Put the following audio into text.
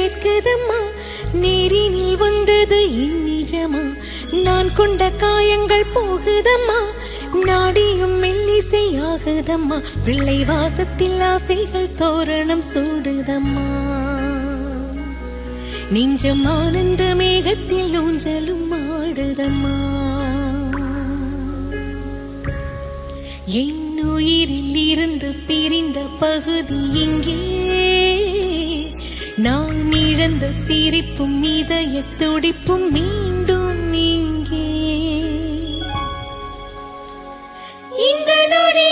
கேட்குதம்மா, நேரினில் வந்தது இந்நிஜமா, நான் கொண்ட காயங்கள் போகுதம்மா, நாடியும் மெல்லிசையாகுதம்மா, பிள்ளை வாசத்தில் ஆசைகள் தோரணம் சூடுதம்மா, நெஞ்சம் ஆனந்த மேகத்தில் ஊஞ்சலும் ஆடுதம்மா, என் உயிரில் இருந்து பிரிந்த பகுதி இங்கே, நான் இழந்த சிரிப்பும் இதய துடிப்பும் மீண்டும் இங்கே, இந்த நொடி